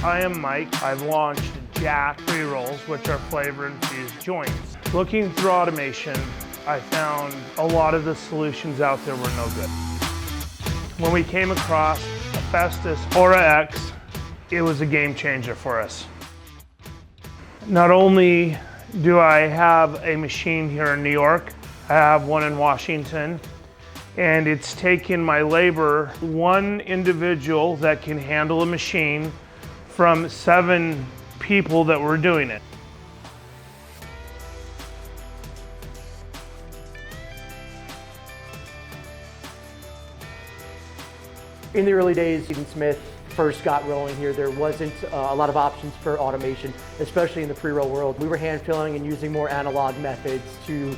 I am Mike. I've launched Jack pre-rolls, which are flavor-infused joints. Looking through automation, I found a lot of the solutions out there were no good. When we came across Hefestus Aura X, it was a game changer for us. Not only do I have a machine here in New York, I have one in Washington, and it's taken my labor, one individual that can handle a machine, from 7 people that were doing it. In the early days, Stephen Smith first got rolling here, there wasn't a lot of options for automation, especially in the pre-roll world. We were hand filling and using more analog methods to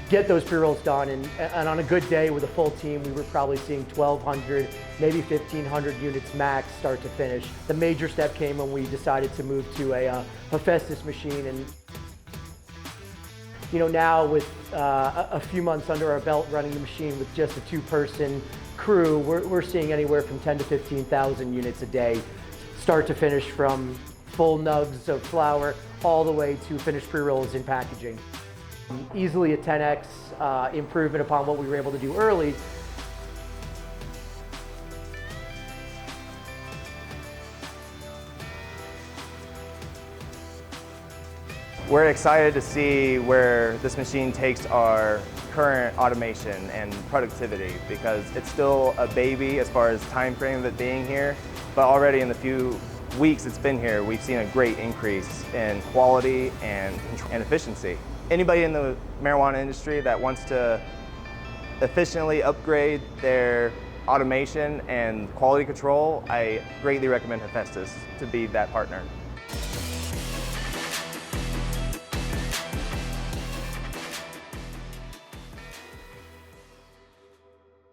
get those pre-rolls done, and on a good day with a full team, we were probably seeing 1,200, maybe 1,500 units max start to finish. The major step came when we decided to move to a Hefestus machine, and now with a few months under our belt running the machine with just a 2-person crew, we're seeing anywhere from 10 to 15,000 units a day, start to finish, from full nugs of flour all the way to finished pre-rolls in packaging. Easily a 10x improvement upon what we were able to do early. We're excited to see where this machine takes our current automation and productivity, because it's still a baby as far as time frame of it being here, but already in the few weeks it's been here, we've seen a great increase in quality and efficiency. Anybody in the marijuana industry that wants to efficiently upgrade their automation and quality control, I greatly recommend Hefestus to be that partner.